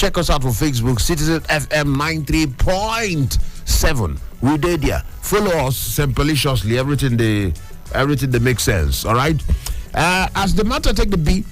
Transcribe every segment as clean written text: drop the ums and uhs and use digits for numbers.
Check us out on Facebook, Citizen FM 93.7. We did there. Follow us simpliciously. Everything they makes sense. All right. As the matter take the beat,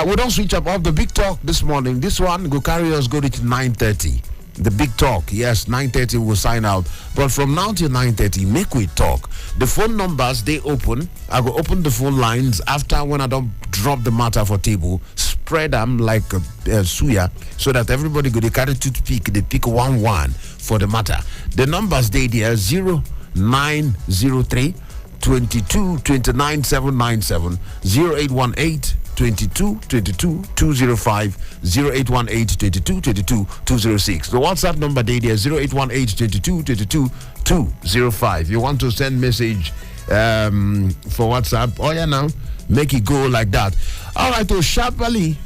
we don't switch up off the big talk this morning. This one go carry us go to 9:30. The big talk, yes, 9:30 we'll sign out. But from now till 9:30, make we talk. The phone numbers they open. I go open the phone lines after when I don't drop the matter for table. Spread them like a suya so that everybody go they carry toothpick. They pick one for the matter. The numbers they there 0903 22 29 797 0818 22 22 205 0818 22 22 206. The WhatsApp number there 0818 22 22 205. You want to send message for WhatsApp? Oh yeah, now make it go like that. All right, so sharply.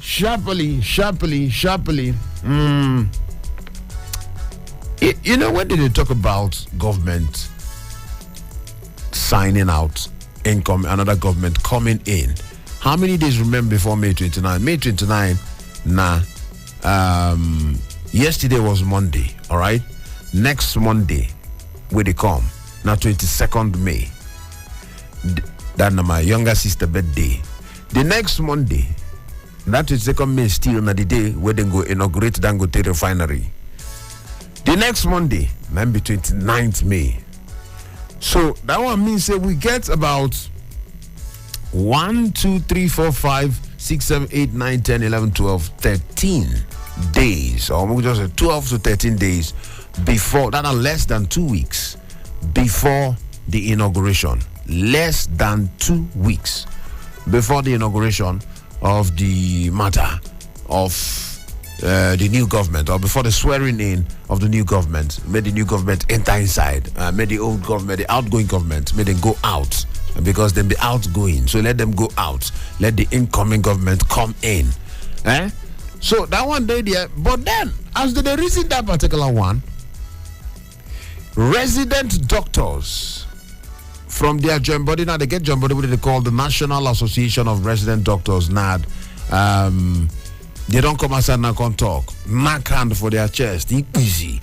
You know, when did they talk about government signing out income, another government coming in? How many days remember before May 29? May 29, yesterday was Monday, all right? Next Monday, where they come, now 22nd May. That's my younger sister birthday. The next Monday, that 22nd May still na the day where they go inaugurate Dangote refinery. The next Monday, maybe 29th May. So that one means that we get about 1, 2, 3, 4, 5, 6, 7, 8, 9, 10, 11, 12, 13 days, or maybe just 12 to 13 days before, that are less than 2 weeks before the inauguration. Less than 2 weeks before the inauguration of the matter of the new government, or before the swearing in of the new government. Made the new government enter inside, made the old government, the outgoing government, made them go out, because they'll be outgoing. So let them go out. Let the incoming government come in. So that one day there. But then, as they reason that particular one, resident doctors from their joint body, now they get joint body, what they call the National Association of Resident Doctors, NAD. They don't come outside and come talk. Knock hand for their chest. Igby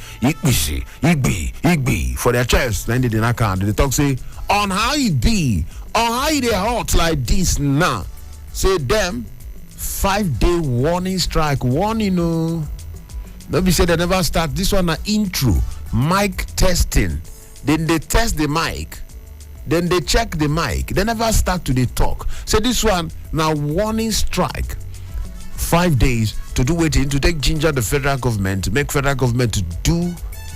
for their chest. Then they knock hand. They talk say, on how it be, on how they hot like this now. Say them 5-day warning strike. Warning, no. Don't be say they never start. This one an intro. Mic testing. Then they test the mic. Then they check the mic. They never start to the talk. So this one now warning strike. 5 days to do waiting to take ginger the federal government, to make federal government to do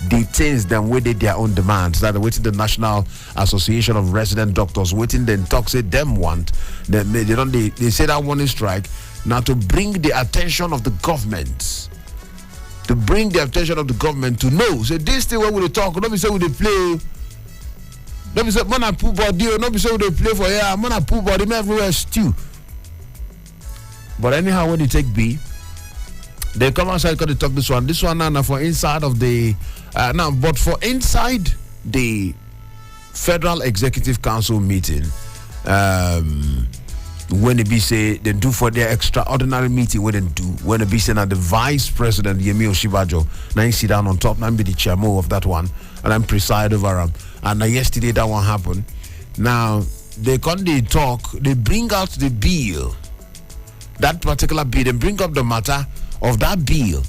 the things them where they their own demands. That are waiting the National Association of Resident Doctors waiting then talk say them want. They say that warning strike now to bring the attention of the government. To bring the attention of the government to know. So this thing where we talk, don't be say we they play. Don't be say man I put body, don't be say we they play for here, man I put body me everywhere stew. But anyhow, when you take B, they come outside because they talk this one. This one now for inside of the but for inside the Federal Executive Council meeting, when they be say they do for their extraordinary meeting, when they do when they be saying that the Vice President Ezemmuo Shibajo now he sit down on top, now I'm be the chairman of that one, and I'm preside over him. And yesterday that one happened. Now they come they talk, they bring out the bill. That particular bill, and bring up the matter of that bill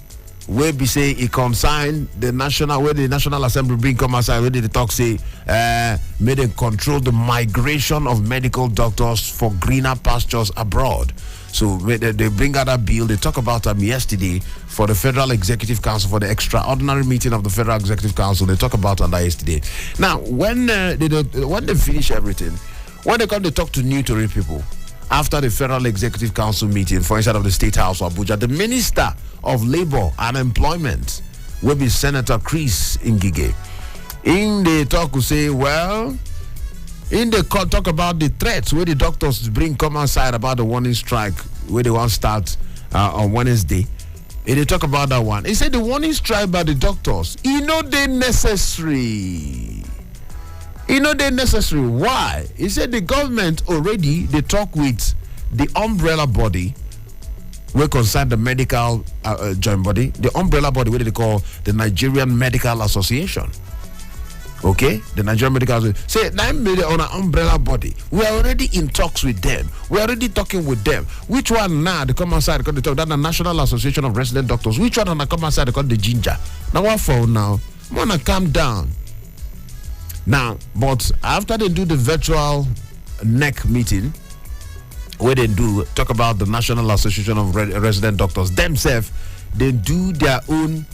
where we say it concern the national, where the National Assembly bring come outside, where they talk say may they control the migration of medical doctors for greener pastures abroad. So they bring out that bill. They talk about them yesterday for the Federal Executive Council, for the extraordinary meeting of the Federal Executive Council. They talk about that yesterday. Now when they finish everything, when they come to talk to Newtory people after the Federal Executive Council meeting for inside of the State House of Abuja, the Minister of Labor and Employment will be Senator Chris Ngige. In the talk, will say, well, in the talk about the threats where the doctors bring come outside about the warning strike where they want to start on Wednesday. And they talk about that one. He said the warning strike by the doctors, they necessary. They necessary. Why? He said the government already, they talk with the umbrella body we concern the medical joint body, the umbrella body, what they call the Nigerian Medical Association. Okay, the Nigerian Medical Association. Say 9 million on an umbrella body. We are already in talks with them. We are already talking with them. Which one now? They come outside because they talk that the National Association of Resident Doctors. Which one they come outside because the ginger? Now what for now? Wanna calm down. Now, but after they do the virtual NEC meeting, where they do talk about the National Association of Resident Doctors themselves, they do their own.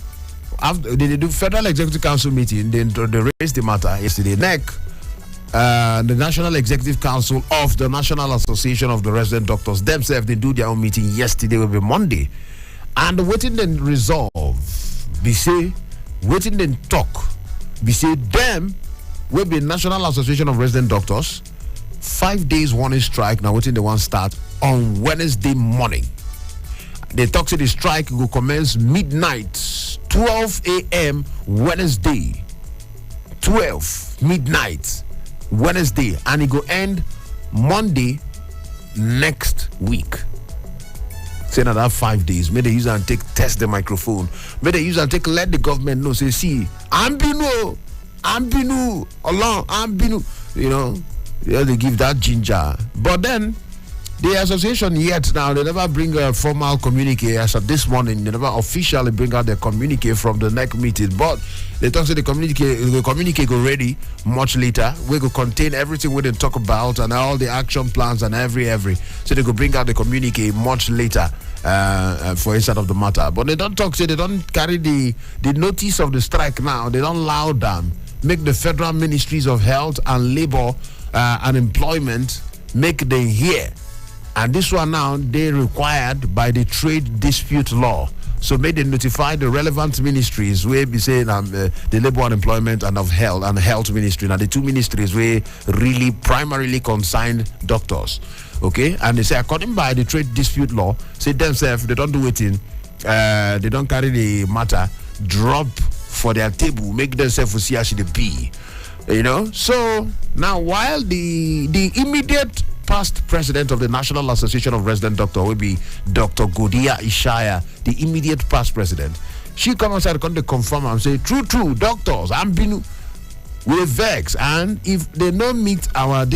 After they do Federal Executive Council meeting, they raised the matter yesterday. NEC, the National Executive Council of the National Association of the Resident Doctors themselves, they do their own meeting yesterday, will be Monday, and waiting then resolve. Be say waiting then talk. Be say them will be National Association of Resident Doctors. 5 days warning strike. Now waiting the one start on Wednesday morning. They talk to the strike will commence midnight, 12 a.m. Wednesday. 12 midnight Wednesday, and it will end Monday next week. Say that 5 days. May they use and test the microphone. May they use and let the government know. Say, see, I'm Binu, Allah, I'm Binu. You know, they give that ginger. But then the association yet now, they never bring a formal communique. As of this morning, they never officially bring out the communique from the NEC meeting. But they talk to the communique go ready much later. We will contain everything we didn't talk about and all the action plans and every. So they could bring out the communique much later for instead of the matter. But they don't talk, say they don't carry the notice of the strike now. They don't allow them. Make the federal ministries of health and labor and employment make them hear. And this one now, they required by the trade dispute law. So may they notify the relevant ministries where be saying the labor and employment and of health and health ministry. Now the two ministries where really primarily concerned doctors. Okay, and they say according by the trade dispute law, say themselves they don't do it in, they don't carry the matter, drop for their table, make themselves see as they be. You know, so now while the immediate past president of the National Association of Resident Doctors will be Dr. Godia Ishaya, the immediate past president. She come outside and confirm and say, true, doctors, I'm been with vex, and if they don't meet our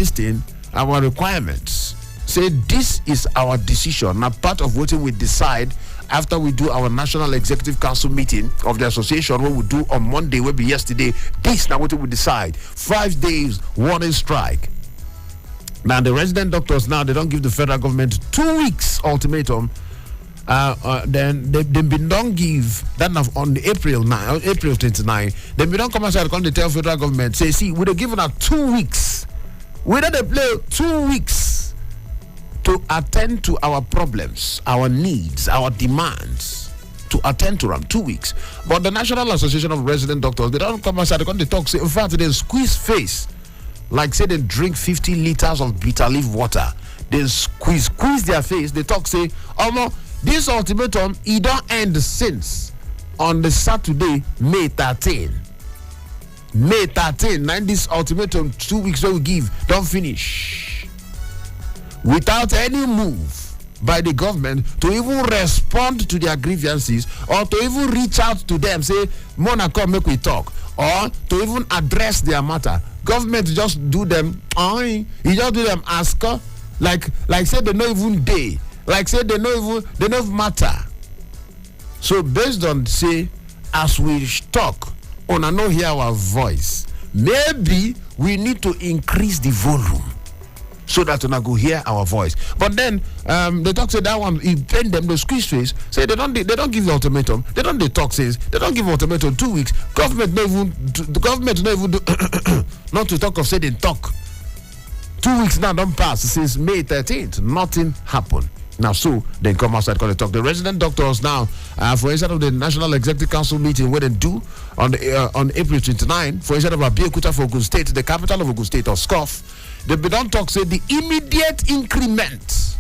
requirements, say this is our decision. Now part of what we decide after we do our National Executive Council meeting of the association, what we do on Monday, will be yesterday. This now what we decide. 5 days warning strike. Now the resident doctors now they don't give the federal government 2 weeks ultimatum. Then they don't give that on April 29. Then we don't come outside and tell federal government say, see, we don't give them 2 weeks. We don't play 2 weeks to attend to our problems, our needs, our demands, to attend to them. 2 weeks. But the National Association of Resident Doctors, they don't come outside and they talk. Say, in fact, they squeeze face. Like say they drink 50 liters of bitter leaf water. They squeeze their face. They talk, say, this ultimatum, it don't end since on the Saturday, May 13. May 13, and this ultimatum, 2 weeks that we give, don't finish. Without any move by the government to even respond to their grievances or to even reach out to them, say, Mona, come make we talk, or to even address their matter. Government just do them, you just do them ask, like say they not even day, like say they not even matter. So based on say, as we talk, on I know hear our voice, maybe we need to increase the volume so that we go hear our voice. But then they talk say that one, it pain them, the squeeze face, say they don't give the ultimatum, they don't talk says, they don't give ultimatum 2 weeks. Government not even do not to talk of say they talk. 2 weeks now don't pass since May 13th. Nothing happened. Now, so they come outside and talk. The resident doctors now, for instead of the National Executive Council meeting, where they do on April 29, for instead of Abuja for Ogun State, the capital of Ogun State, or SCOF, they don't talk, say the immediate increment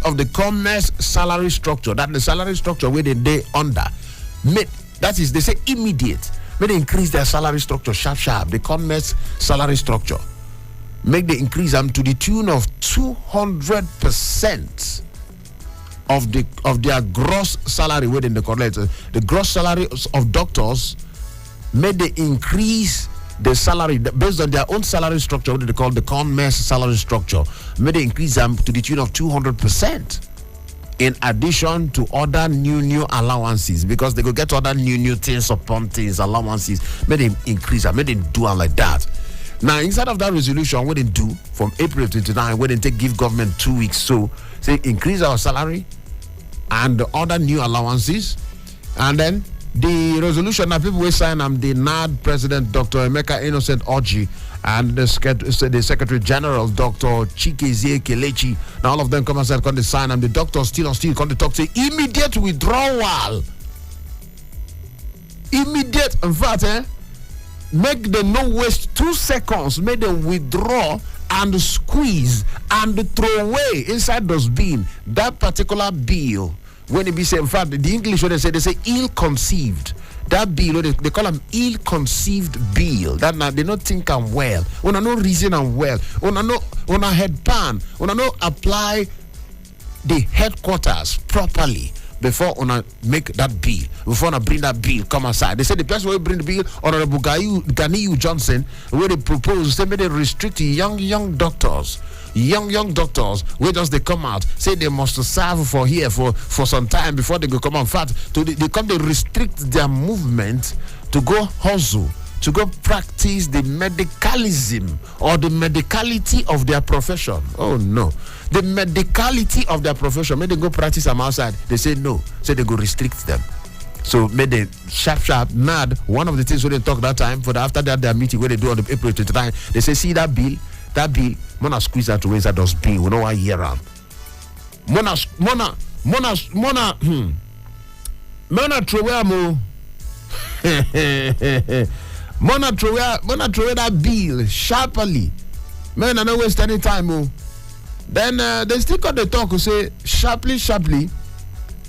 of the commerce salary structure, that the salary structure where they under, that is, they say immediate, when they increase their salary structure sharp, the commerce salary structure. make the increase to the tune of 200% of their gross salary within the college. The gross salary of doctors made the increase the salary based on their own salary structure, what they call the CONMES salary structure, made the increase to the tune of 200%. In addition to other new allowances, because they could get other new things upon things, allowances, made them increase, made them do it like that. Now, inside of that resolution, what they do from April 29, when they give government 2 weeks, so say increase our salary and the other new allowances, and then the resolution that people will sign, the NAD President Dr. Emeka Innocent Orji and the Secretary General Dr. Chikezie Kelechi. Now all of them come and say, "Can they sign?" And the doctor still come to talk, say immediate withdrawal. Immediate, in fact, make them no waste 2 seconds, make them withdraw and squeeze and throw away inside those bin that particular bill. When it be said, in fact, the English when they say ill-conceived. That bill, they call them ill-conceived bill. That now they don't think I'm well. Una no reason I'm well. Una head pan. Una no apply the headquarters properly before una make that bill. Before una bring that bill, come aside. They say the person will bring the bill, Honorable Ganiyu Johnson, where they propose, say, they restrict young doctors. Young doctors, where does they come out, say they must serve for here for some time before they go come out. In fact, they restrict their movement to go hustle, to go practice the medicalism or the medicality of their profession. Oh no. The medicality of their profession, may they go practice them outside. They say no, say they go restrict them. So made the sharp NAD, one of the things when they talk that time, after that their meeting where they do on the April 29, they say, see that bill, Mona squeeze that away that does bill. We know why hear am. Mona throw mo. Mona throw that bill sharply. Man, I don't waste any time. Then they still got the talk who say sharply.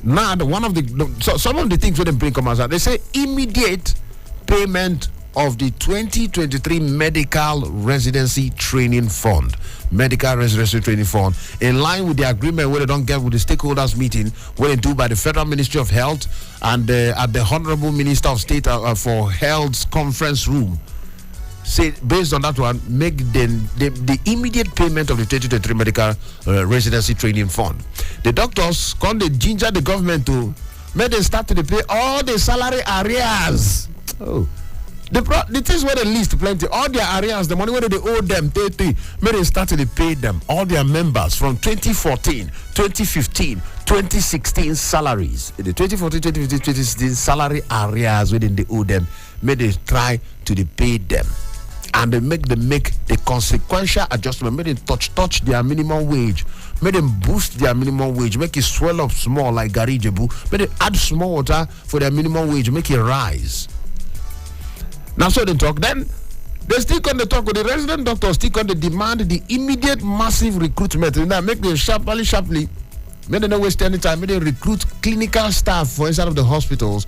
Now, some of the things when they bring come out, they say immediate payment of the 2023 Medical Residency Training Fund. Medical Residency Training Fund, in line with the agreement where they don't get with the stakeholders meeting, where they do by the Federal Ministry of Health and at the Honorable Minister of State for Health's conference room. Say based on that one, make the immediate payment of the 2023 Medical Residency Training Fund. The doctors come they ginger the government to make them start to pay all the salary arrears. Oh. The things where they list plenty, all their arrears, the money where they owe them, may they start to pay them, all their members from 2014, 2015, 2016 salaries. The 2014, 2015, 2016 salary arrears within they owe them, may they try to pay them. And they make the consequential adjustment, make them touch their minimum wage, make them boost their minimum wage, make it swell up small like Gary Jebu, make them add small water for their minimum wage, make it rise. Now, so they talk. Then they still on the talk with the resident doctors, still on the demand the immediate massive recruitment. Now, make them sharply. Make them not waste any time. Make them recruit clinical staff for inside of the hospitals,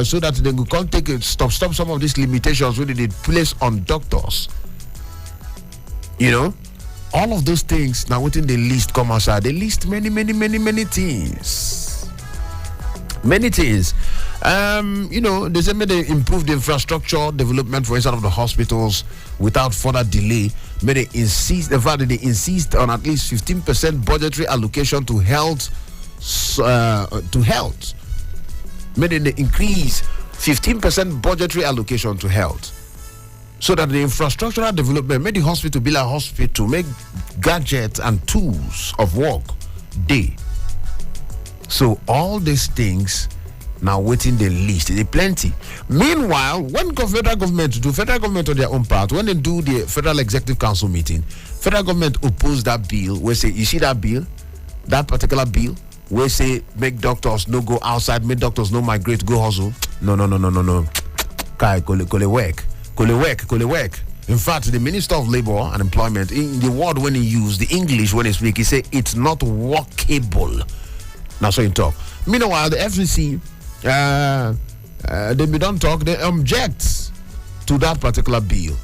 so that they can take it, stop some of these limitations when they place on doctors. You know, all of those things now within the list come outside. They list many things. Many things. You know, they say may they improve the infrastructure development for inside of the hospitals without further delay. May they insist, the fact that they insist on at least 15% budgetary allocation to health. May they increase 15% budgetary allocation to health, so that the infrastructural development, make the hospital be like hospital, make gadgets and tools of work day. So all these things now waiting the list, they plenty. Meanwhile, when federal government on their own part, when they do the Federal Executive Council meeting, federal government oppose that bill, where say, you see that bill, that particular bill, where say make doctors no go outside, make doctors no migrate, go hustle. No. Kai, kole work. In fact, the Minister of Labor and Employment, in the word when he used, the English when he speak, he say it's not workable. Now, so you talk. Meanwhile, the FCC, they don't talk, they object to that particular bill.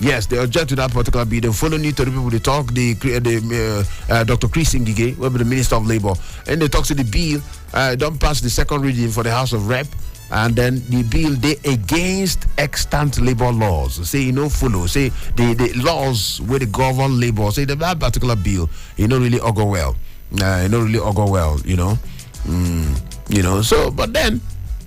Yes, they object to that particular bill. They follow new to the people. They talk. Dr. Chris Ngige, will be the Minister of Labour, and they talk to the bill. Don't pass the second reading for the House of Rep, and then the bill they against extant labor laws. Say follow. Say the laws where the govern labor. Say that particular bill, really augur well. Really augur well. So, but then.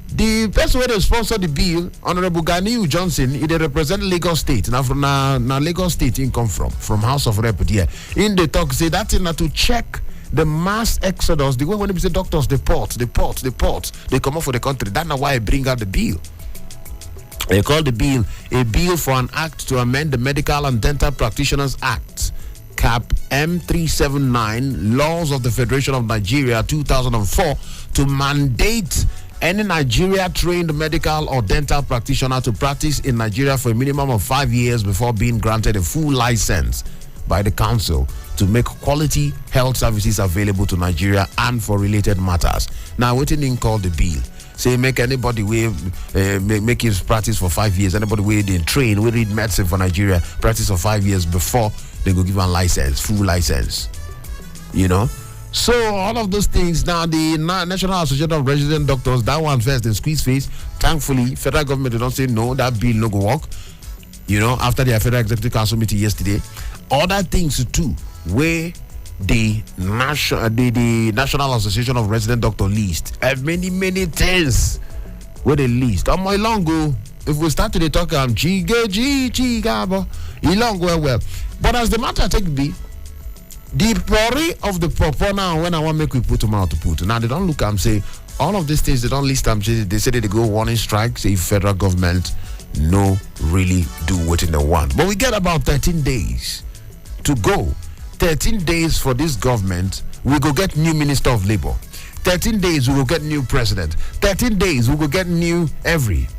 The person who sponsor the bill, Honorable Ganiu Johnson, he represent Lagos State. Now from Lagos State, he come from House of Rep here. In the talk, say that in to check the mass exodus. The way when they say doctors, the ports, they come out for the country. That's not why I bring out the bill. They call the bill a bill for an act to amend the Medical and Dental Practitioners Act. Cap M379, Laws of the Federation of Nigeria 2004, to mandate any Nigeria-trained medical or dental practitioner to practice in Nigeria for a minimum of 5 years before being granted a full license by the council to make quality health services available to Nigeria and for related matters. Now, what didn't call the bill? Say make anybody make his practice for 5 years. Anybody we didn't train, we read medicine for Nigeria, practice for 5 years before they go give a license, full license. So all of those things now, the National Association of Resident Doctors, that one first, they squeeze face. Thankfully, federal government did not say no, that bill no go work. After their Federal Executive Council meeting yesterday, other things too, where the National Association of Resident Doctors list have many things where they list. On my long go, if we start to talk chigabo, long well. But as the matter take be. The story of the purpose now, when I want to make we put them out to put. Now they don't look and say all of these things, they don't list them. They say they go warning strike, say federal government no really do what they want. But we get about 13 days to go. 13 days for this government, we go get new Minister of Labour. 13 days we will get new president. 13 days we will get new every.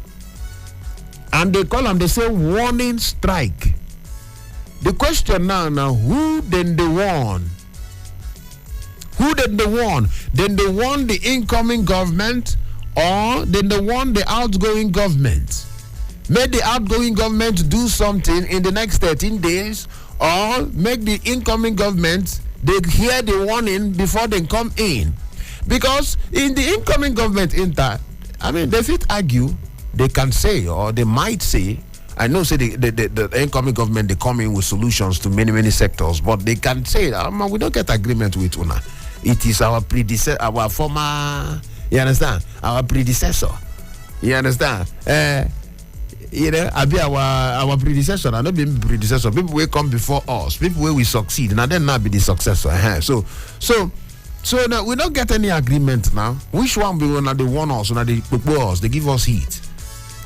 And they call them, they say warning strike. The question now, who then they warn? Who then they warn? Then they warn the incoming government, or then they warn the outgoing government? Make the outgoing government do something in the next 13 days, or make the incoming government, they hear the warning before they come in. Because in the incoming government, they fit argue, they can say, or they might say, I know say the incoming government, they come in with solutions to many sectors, but they can say, we don't get agreement with UNA. It is our predecessor, our former, you understand? Our predecessor. You understand? I be our predecessor, and not be predecessor. People will come before us, people will succeed, and then not be the successor. So now we don't get any agreement now. Which one will they warn us, or they propose, they give us heat?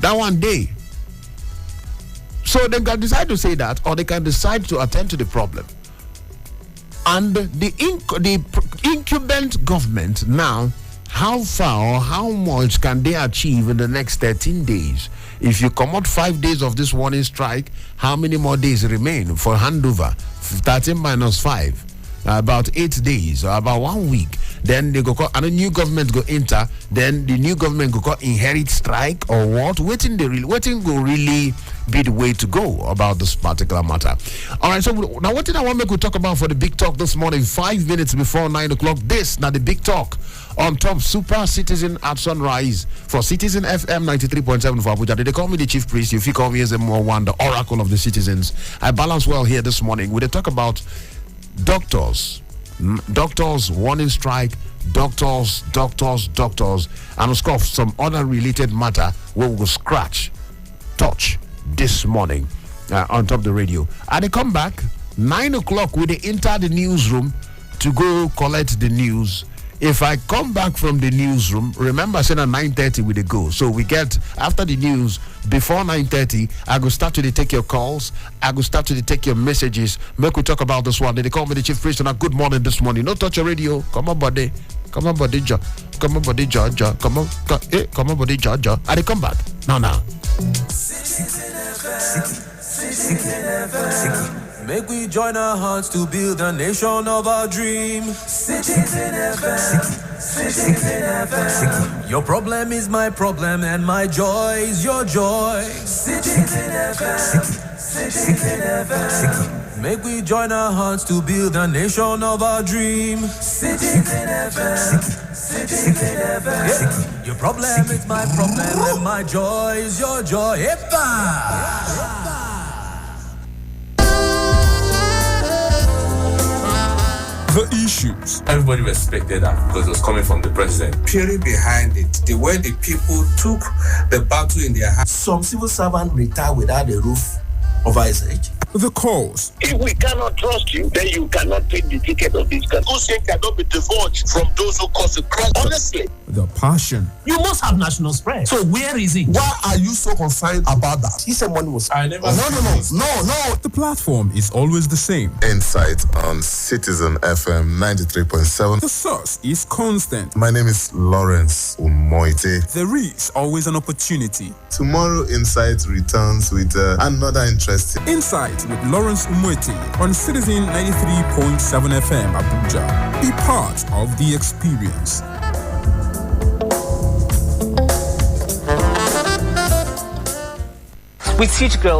That one day. So they can decide to say that, or they can decide to attend to the problem. And the incumbent government now, how far or how much can they achieve in the next 13 days? If you come out 5 days of this warning strike, how many more days remain for handover? 13 minus 5. About 8 days or about 1 week. Then they go call, and a new government go enter. Then the new government go call inherit strike or what? Waiting go really be the way to go about this particular matter. All right. So now, what did I want to talk about for the big talk this morning? 5 minutes before 9 o'clock. This now the big talk on top Super Citizen at Sunrise for Citizen FM 93.7 for Abuja. They call me the chief priest. If you call me Ezemmuo one, the oracle of the citizens. I balance well here this morning. We talk about doctors warning strike, doctors, and of course some other related matter where we will touch this morning on top of the radio. And they come back 9 o'clock we they enter the newsroom to go collect the news. If I come back from the newsroom, remember I said at 9:30 we they go. So we get after the news before 9:30. I go start to take your calls. I go start to take your messages. Make we talk about this one. They call me the chief priest. Good morning this morning. No touch your radio. Come on, buddy. Come on, buddy. Come on, buddy. Come on, buddy. And they come back now. Make we join our hearts to build a nation of our dream. Citizen FM. Your problem is my problem and my joy is your joy. Citizen FM. Make we join our hearts to build a nation of our dream. Citizen FM. Yeah. Your problem is my problem, and my joy is your joy. The issues. Everybody respected that because it was coming from the president. Purely behind it, the way the people took the battle in their hands. Some civil servant retired without a roof over his head. The cause. If we cannot trust you, then you cannot take the ticket of this country. Who cannot be divulged from those who cause the crime. Honestly. The passion. You must have national spread. So where is it? Why are you so concerned about that? He said money was. I never. No. The platform is always the same. Insight on Citizen FM 93.7. The source is constant. My name is Lawrence Umoite. There is always an opportunity. Tomorrow, Insight returns with another interesting. Insight with Lawrence Umoite on Citizen 93.7 FM Abuja. Be part of the experience. We teach girls